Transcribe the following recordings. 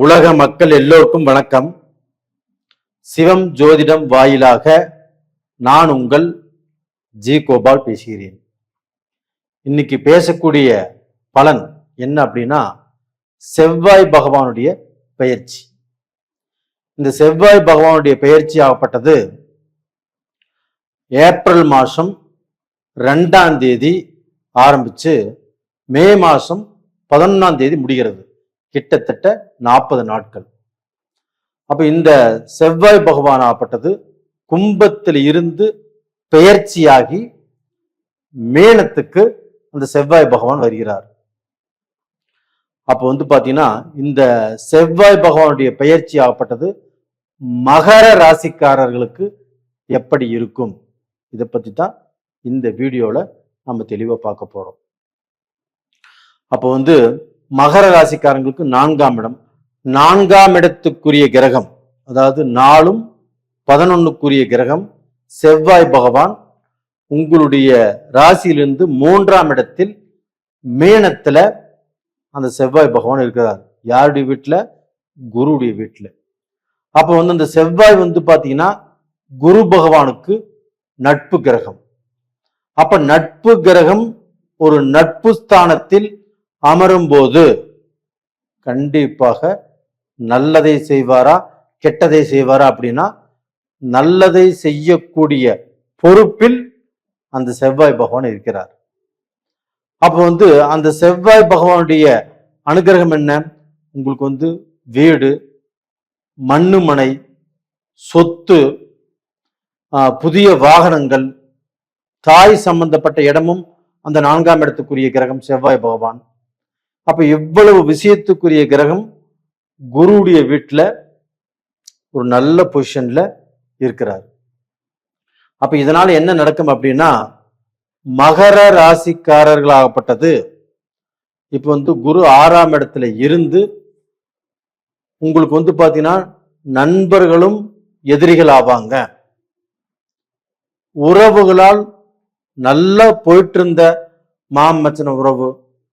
உலக மக்கள் எல்லோருக்கும் வணக்கம். சிவம் ஜோதிடம் வாயிலாக நான் உங்கள் ஜி கோபால் பேசுகிறேன். இன்னைக்கு பேசக்கூடிய பலன் என்ன அப்படின்னா, செவ்வாய் பகவானுடைய பெயர்ச்சி. இந்த செவ்வாய் பகவானுடைய பெயர்ச்சி ஆகப்பட்டது ஏப்ரல் மாதம் 2ஆம் தேதி ஆரம்பிச்சு மே மாதம் 11ஆம் தேதி முடிகிறது. கிட்டத்தட்ட 40 நாட்கள். அப்ப இந்த செவ்வாய் பகவான் ஆகப்பட்டது கும்பத்தில் இருந்து பெயர்ச்சியாகி மேனத்துக்கு அந்த செவ்வாய் பகவான் வருகிறார். அப்போ பாத்தீங்கன்னா இந்த செவ்வாய் பகவானுடைய பெயர்ச்சி ஆகப்பட்டது மகர ராசிக்காரர்களுக்கு எப்படி இருக்கும், இதை பத்தி தான் இந்த வீடியோல நம்ம தெளிவா பார்க்க போறோம். அப்போ மகர ராசிக்காரங்களுக்கு 4ஆம் இடம், 4ஆம் இடத்துக்குரிய கிரகம், அதாவது 4ம் 11க்குரிய கிரகம் செவ்வாய் பகவான் உங்களுடைய ராசியிலிருந்து 3ஆம் இடத்தில் மேனத்துல அந்த செவ்வாய் பகவான் இருக்கிறார். யாருடைய வீட்டுல? குருவுடைய வீட்டுல. அப்ப அந்த செவ்வாய் பாத்தீங்கன்னா குரு பகவானுக்கு நட்பு கிரகம். அப்ப நட்பு கிரகம் ஒரு நட்பு ஸ்தானத்தில் அமரும் போது கண்டிப்பாக நல்லதை செய்வாரா கெட்டதை செய்வாரா அப்படின்னா, நல்லதை செய்யக்கூடிய பொறுப்பில் அந்த செவ்வாய் பகவான் இருக்கிறார். அப்போ அந்த செவ்வாய் பகவானுடைய அனுகிரகம் என்ன? உங்களுக்கு வீடு, மண்ணுமனை, சொத்து, புதிய வாகனங்கள், தாய் சம்பந்தப்பட்ட இடமும் அந்த 4ஆம் இடத்துக்குரிய கிரகம் செவ்வாய் பகவான். அப்ப எவ்வளவு விஷயத்துக்குரிய கிரகம் குருவுடைய வீட்டுல ஒரு நல்ல பொசிஷன்ல இருக்கிறார். அப்ப இதனால என்ன நடக்கும் அப்படின்னா, மகர ராசிக்காரர்களாகப்பட்டது இப்ப குரு 6ஆம் இடத்துல இருந்து உங்களுக்கு பாத்தீங்கன்னா நண்பர்களும் எதிரிகள் ஆவாங்க. உறவுகளால் நல்லா போயிட்டு இருந்த மாமச்சன உறவு,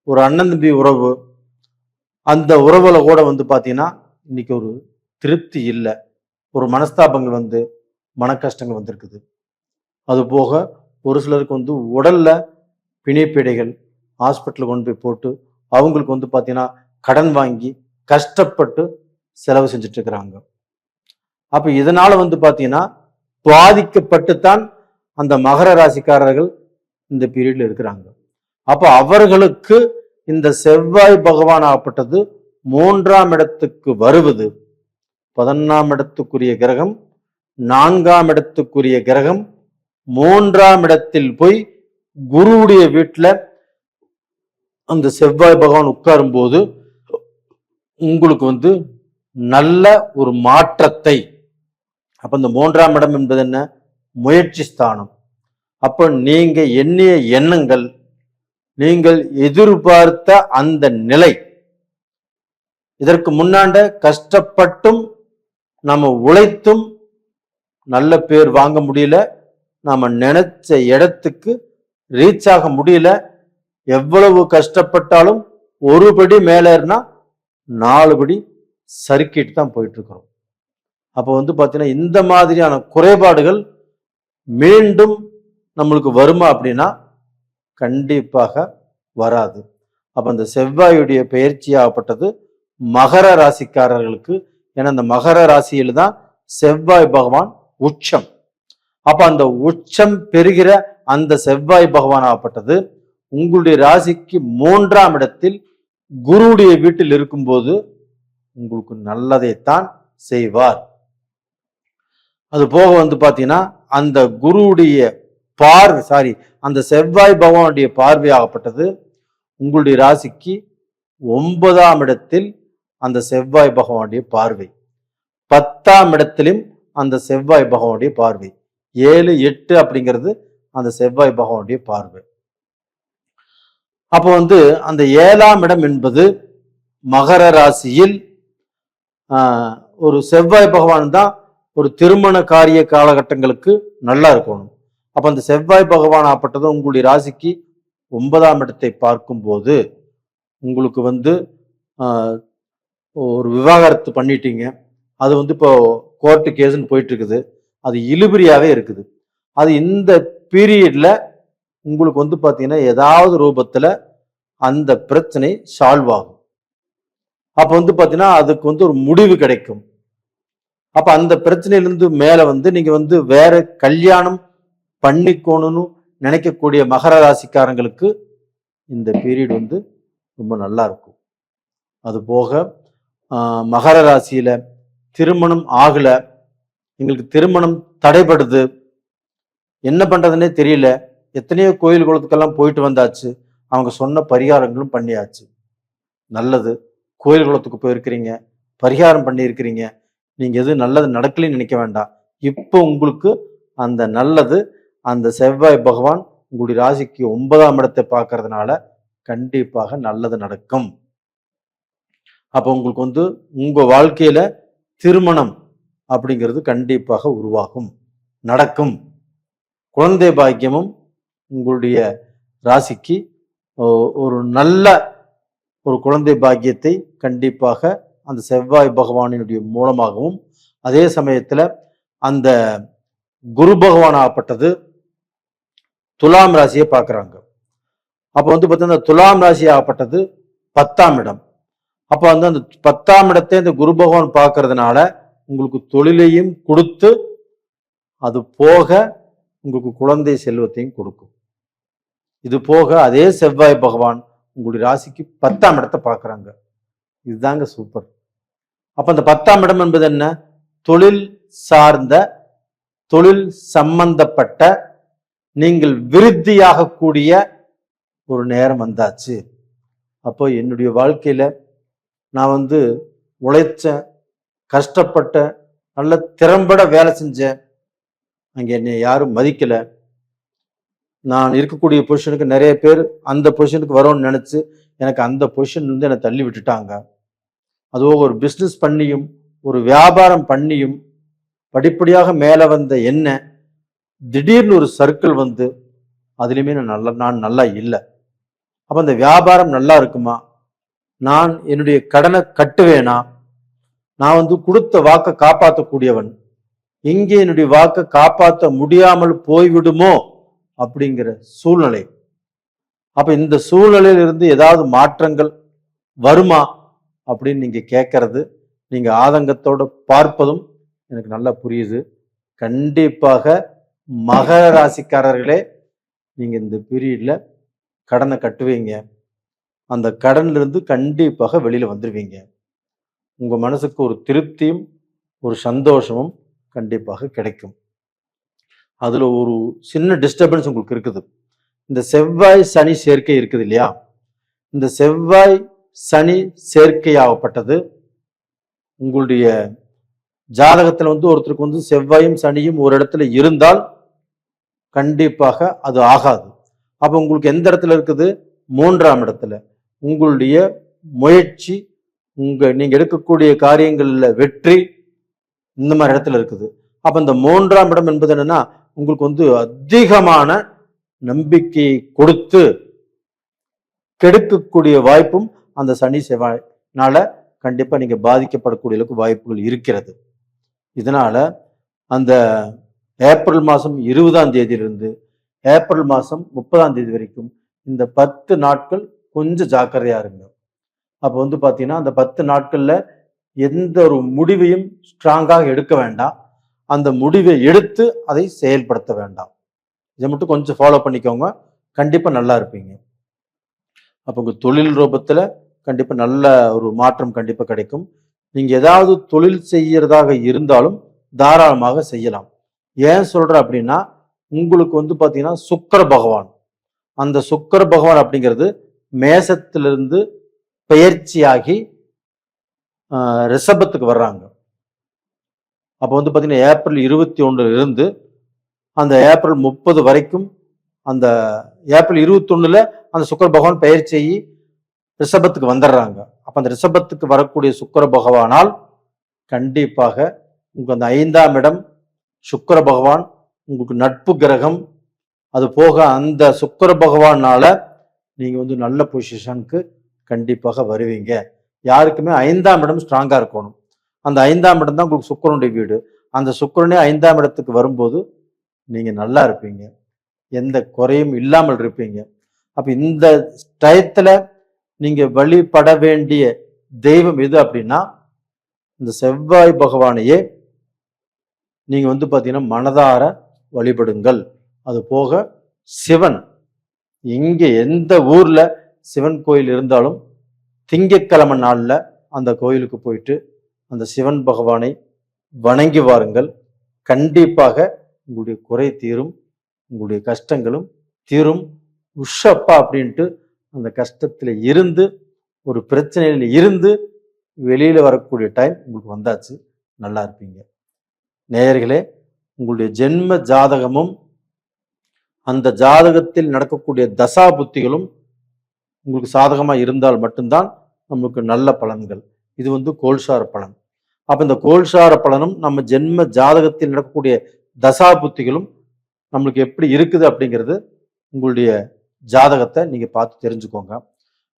ஒரு அண்ணன் தம்பி உறவு, அந்த உறவுல கூட பாத்தீங்கன்னா இன்னைக்கு ஒரு திருப்தி இல்லை, ஒரு மனஸ்தாபங்கள் மன கஷ்டங்கள் வந்திருக்குது. அது போக ஒரு சிலருக்கு உடல்ல பிணைப்பீடைகள், ஹாஸ்பிட்டலுக்கு கொண்டு போய் போட்டு அவங்களுக்கு பாத்தீங்கன்னா கடன் வாங்கி கஷ்டப்பட்டு செலவு செஞ்சுட்டு இருக்கிறாங்க. அப்ப இதனால பாத்தீங்கன்னா பாதிக்கப்பட்டுத்தான் அந்த மகர ராசிக்காரர்கள் இந்த பீரியட்ல இருக்கிறாங்க. அப்ப அவர்களுக்கு இந்த செவ்வாய் பகவான் ஆகப்பட்டது 3ஆம் இடத்துக்கு வருவது, 11ஆம் இடத்துக்குரிய கிரகம், 4ஆம் இடத்துக்குரிய கிரகம் 3ஆம் இடத்தில் போய் குருவுடைய வீட்டுல அந்த செவ்வாய் பகவான் உட்காரும் போது உங்களுக்கு நல்ல ஒரு மாற்றத்தை, அப்ப இந்த 3ஆம் இடம் என்பது என்ன? முயற்சி ஸ்தானம். அப்ப நீங்க எண்ணிய எண்ணங்கள், நீங்கள் எதிர்பார்த்த அந்த நிலை, இதற்கு முன்னாண்ட கஷ்டப்பட்டும் நம்ம உழைத்தும் நல்ல பேர் வாங்க முடியல, நாம நினைச்ச இடத்துக்கு ரீச் ஆக முடியல. எவ்வளவு கஷ்டப்பட்டாலும் ஒரு படி மேலேறினா 4 படி சறுக்கிட்டு தான் போயிட்டு இருக்கிறோம். அப்போ பாத்தீங்கன்னா இந்த மாதிரியான குறைபாடுகள் மீண்டும் நம்மளுக்கு வருமா அப்படின்னா கண்டிப்பாக வராது. அப்ப அந்த செவ்வாயுடைய பெயர்ச்சியாகப்பட்டது மகர ராசிக்காரர்களுக்கு, ஏன்னா அந்த மகர ராசியில தான் செவ்வாய் பகவான் உச்சம். அப்ப அந்த உச்சம் பெறுகிற அந்த செவ்வாய் பகவான் ஆகப்பட்டது உங்களுடைய ராசிக்கு 3ஆம் இடத்தில் குருவுடைய வீட்டில் இருக்கும்போது உங்களுக்கு நல்லதைத்தான் செய்வார். அது போக பாத்தீங்கன்னா அந்த குருவுடைய அந்த செவ்வாய் பகவானுடைய பார்வையாகப்பட்டது உங்களுடைய ராசிக்கு 9ஆம் இடத்தில் அந்த செவ்வாய் பகவானுடைய பார்வை, 10ஆம் இடத்திலும் அந்த செவ்வாய் பகவானுடைய பார்வை, 7, 8 அப்படிங்கிறது அந்த செவ்வாய் பகவானுடைய பார்வை. அப்போ அந்த 7ஆம் இடம் என்பது மகர ராசியில் ஒரு செவ்வாய் பகவான் தான் ஒரு திருமண காரிய காலகட்டங்களுக்கு நல்லா இருக்கணும். அப்ப அந்த செவ்வாய் பகவான் ஆப்பட்டது உங்களுடைய ராசிக்கு 9ஆம் இடத்தை பார்க்கும் போது உங்களுக்கு ஒரு விவாகரத்து பண்ணிட்டீங்க, அது வந்து இப்போ கோர்ட்டு கேஸ்ன்னு போயிட்டு இருக்குது, அது இழுபறியாவே இருக்குது. அது இந்த பீரியட்ல உங்களுக்கு வந்து பாத்தீங்கன்னா ஏதாவது ரூபத்துல அந்த பிரச்சனை சால்வ் ஆகும். அப்ப வந்து பாத்தீங்கன்னா அதுக்கு வந்து ஒரு முடிவு கிடைக்கும். அப்ப அந்த பிரச்சனையிலிருந்து மேல வந்து நீங்க வந்து வேற கல்யாணம் பண்ணிக்கணும்னு நினைக்கக்கூடிய மகர ராசிக்காரங்களுக்கு இந்த பீரியட் வந்து ரொம்ப நல்லா இருக்கும். அது போக மகர ராசியில திருமணம் ஆகல, எங்களுக்கு திருமணம் தடைபடுது, என்ன பண்றதுன்னே தெரியல, எத்தனையோ கோயில் குளத்துக்கெல்லாம் போயிட்டு வந்தாச்சு, அவங்க சொன்ன பரிகாரங்களும் பண்ணியாச்சு. நல்லது, கோயில் குளத்துக்கு போயிருக்கிறீங்க, பரிகாரம் பண்ணியிருக்கிறீங்க, நீங்க எதுவும் நல்லது நடக்கலன்னு நினைக்க வேண்டாம். இப்போ உங்களுக்கு அந்த நல்லது, அந்த செவ்வாய் பகவான் உங்களுடைய ராசிக்கு 9ஆம் இடத்தை பார்க்கறதுனால கண்டிப்பாக நல்லது நடக்கும். அப்ப உங்களுக்கு வந்து உங்க வாழ்க்கையில திருமணம் அப்படிங்கிறது கண்டிப்பாக உருவாகும், நடக்கும். குழந்தை பாக்கியமும் உங்களுடைய ராசிக்கு ஒரு நல்ல ஒரு குழந்தை பாக்கியத்தை கண்டிப்பாக அந்த செவ்வாய் பகவானினுடைய மூலமாகவும், அதே சமயத்துல அந்த குரு பகவான் ஆகப்பட்டது துலாம் ராசியை பார்க்கறாங்க. அப்ப வந்து பார்த்தீங்கன்னா துலாம் ராசி ஆகப்பட்டது 10ஆம் இடம். அப்ப வந்து அந்த 10ஆம் இடத்தை இந்த குரு பகவான் பார்க்கறதுனால உங்களுக்கு தொழிலையும் கொடுத்து, அது போக உங்களுக்கு குழந்தை செல்வத்தையும் கொடுக்கும். இது போக அதே செவ்வாய் பகவான் உங்களுடைய ராசிக்கு 10ஆம் இடத்தை பார்க்கறாங்க. இதுதாங்க சூப்பர். அப்ப அந்த 10ஆம் இடம் என்பது என்ன? தொழில் சார்ந்த, தொழில் சம்பந்தப்பட்ட, நீங்கள் விருத்தியாக கூடிய ஒரு நேரம் வந்தாச்சு. அப்போ என்னுடைய வாழ்க்கையில நான் வந்து உழைச்சேன், கஷ்டப்பட்டேன், நல்ல திறம்பட வேலை செஞ்சேன், அங்க என்னை யாரும் மதிக்கல, நான் இருக்கக்கூடிய பொசிஷனுக்கு நிறைய பேர் அந்த பொசிஷனுக்கு வரும்னு நினைச்சு எனக்கு அந்த பொசிஷன்ல இருந்து என்னை தள்ளி விட்டுட்டாங்க. அதுவும் ஒரு பிஸ்னஸ் பண்ணியும் ஒரு வியாபாரம் பண்ணியும் படிப்படியாக மேல வந்த என்ன திடீர்னு ஒரு சர்க்கிள் வந்து அதுலயுமே நான் நல்லா இல்லை. அப்ப அந்த வியாபாரம் நல்லா இருக்குமா, நான் என்னுடைய கடனை கட்டுவேனா, நான் வந்து கொடுத்த வாக்கை காப்பாற்றக்கூடியவன், இங்கே என்னுடைய வாக்கை காப்பாற்ற முடியாமல் போய்விடுமோ அப்படிங்கிற சூழ்நிலை. அப்ப இந்த சூழ்நிலையில இருந்து ஏதாவது மாற்றங்கள் வருமா அப்படின்னு நீங்க கேட்கறது, நீங்க ஆதங்கத்தோட பார்ப்பதும் எனக்கு நல்லா புரியுது. கண்டிப்பாக மகர ராசிக்காரர்களே, நீங்க இந்த பீரியட்ல கடனை கட்டுவீங்க, அந்த கடன்ல இருந்து கண்டிப்பாக வெளியில வந்துருவீங்க. உங்க மனசுக்கு ஒரு திருப்தியும் ஒரு சந்தோஷமும் கண்டிப்பாக கிடைக்கும். அதுல ஒரு சின்ன டிஸ்டர்பன்ஸ் உங்களுக்கு இருக்குது. இந்த செவ்வாய் சனி சேர்க்கை இருக்குது இல்லையா, இந்த செவ்வாய் சனி சேர்க்கையாகப்பட்டது உங்களுடைய ஜாதகத்துல வந்து ஒருத்தருக்கு வந்து செவ்வாயும் சனியும் ஒரு இடத்துல இருந்தால் கண்டிப்பாக அது ஆகாது. அப்ப உங்களுக்கு எந்த இடத்துல இருக்குது? 3ஆம் இடத்துல. உங்களுடைய முயற்சி, நீங்க எடுக்கக்கூடிய காரியங்கள்ல வெற்றி, இந்த மாதிரி இடத்துல இருக்குது. அப்ப இந்த 3ஆம் இடம் என்பது என்னன்னா, உங்களுக்கு வந்து அதிகமான நம்பிக்கையை கொடுத்து கெடுக்கக்கூடிய வாய்ப்பும் அந்த சனி செவ்வாய்னால கண்டிப்பா நீங்க பாதிக்கப்படக்கூடிய அளவுக்கு வாய்ப்புகள் இருக்கிறது. இதனால அந்த ஏப்ரல் மாசம் 20ஆம் தேதியிலிருந்து ஏப்ரல் மாசம் 30ஆம் தேதி வரைக்கும் இந்த 10 நாட்கள் கொஞ்சம் ஜாக்கிரதையா இருங்க. அப்ப வந்து பாத்தீங்கன்னா அந்த 10 நாட்கள்ல எந்த ஒரு முடிவையும் ஸ்ட்ராங்காக எடுக்க வேண்டாம், அந்த முடிவை எடுத்து அதை செயல்படுத்த வேண்டாம். இதை மட்டும் கொஞ்சம் ஃபாலோ பண்ணிக்கோங்க, கண்டிப்பா நல்லா இருப்பீங்க. அப்போ உங்க தொழில் ரூபத்துல கண்டிப்பா நல்ல ஒரு மாற்றம் கண்டிப்பா கிடைக்கும். நீங்க ஏதாவது தொழில் செய்யறதாக இருந்தாலும் தாராளமாக செய்யலாம். ஏன் சொல்றேன் அப்படின்னா, உங்களுக்கு வந்து பாத்தீங்கன்னா சுக்கிர பகவான், அந்த சுக்கிர பகவான் அப்படிங்கிறது மேசத்திலிருந்து பெயர்ச்சியாகி ரிஷபத்துக்கு வர்றாங்க. அப்போ வந்து பாத்தீங்கன்னா ஏப்ரல் 21 இருந்து அந்த ஏப்ரல் 30 வரைக்கும், அந்த ஏப்ரல் 21 அந்த சுக்கிர பகவான் பெயர்ச்சி ரிஷபத்துக்கு வந்துடுறாங்க. அப்ப அந்த ரிஷபத்துக்கு வரக்கூடிய சுக்கிர பகவானால் கண்டிப்பாக உங்களுக்கு அந்த 5ஆம் இடம் சுக்கிர பகவான் உங்களுக்கு நட்பு கிரகம். அது போக அந்த சுக்கிர பகவானால நீங்க வந்து நல்ல பொசிஷனுக்கு கண்டிப்பாக வருவீங்க. யாருக்குமே 5ஆம் இடம் ஸ்ட்ராங்கா இருக்கணும். அந்த 5ஆம் இடம் தான் உங்களுக்கு சுக்கிரனுடைய வீடு. அந்த சுக்கிரனே 5ஆம் இடத்துக்கு வரும்போது நீங்க நல்லா இருப்பீங்க, எந்த குறையும் இல்லாமல் இருப்பீங்க. அப்ப இந்த டயத்துல நீங்க வழிபட வேண்டிய தெய்வம் எது அப்படின்னா, இந்த செவ்வாய் பகவானையே நீங்க பாத்தீங்கன்னா மனதார வழிபடுங்கள். அது போக சிவன், இங்க எந்த ஊர்ல சிவன் கோயில் இருந்தாலும் திங்கட்கிழமை நாள்ல அந்த கோயிலுக்கு போயிட்டு அந்த சிவன் பகவானை வணங்கி வாருங்கள். கண்டிப்பாக உங்களுடைய குறை தீரும், உங்களுடைய கஷ்டங்களும் தீரும். உஷப்பா அப்படின்ட்டு அந்த கஷ்டத்துல இருந்து, ஒரு பிரச்சனையில இருந்து வெளியில வரக்கூடிய டைம் உங்களுக்கு வந்தாச்சு. நல்லா இருப்பீங்க. நேயர்களே, உங்களுடைய ஜென்ம ஜாதகமும் அந்த ஜாதகத்தில் நடக்கக்கூடிய தசா புத்திகளும் உங்களுக்கு சாதகமா இருந்தால் மட்டும்தான் நமக்கு நல்ல பலன்கள். இது கோல்சார பலன். அப்ப இந்த கோல்சார பலனும் நம்ம ஜென்ம ஜாதகத்தில் நடக்கக்கூடிய தசா புத்திகளும் நம்மளுக்கு எப்படி இருக்குது அப்படிங்கிறது உங்களுடைய ஜாதகத்தை நீங்க பார்த்து தெரிஞ்சுக்கோங்க.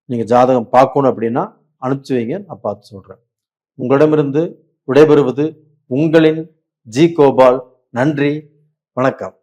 நீங்க ஜாதகம் பார்க்கணும் அப்படின்னா அனுப்பிச்சு வைங்க, நான் பார்த்து சொல்றேன். உங்களிடமிருந்து விடைபெறுவது உங்களின் ஜி கோபால். நன்றி, வணக்கம்.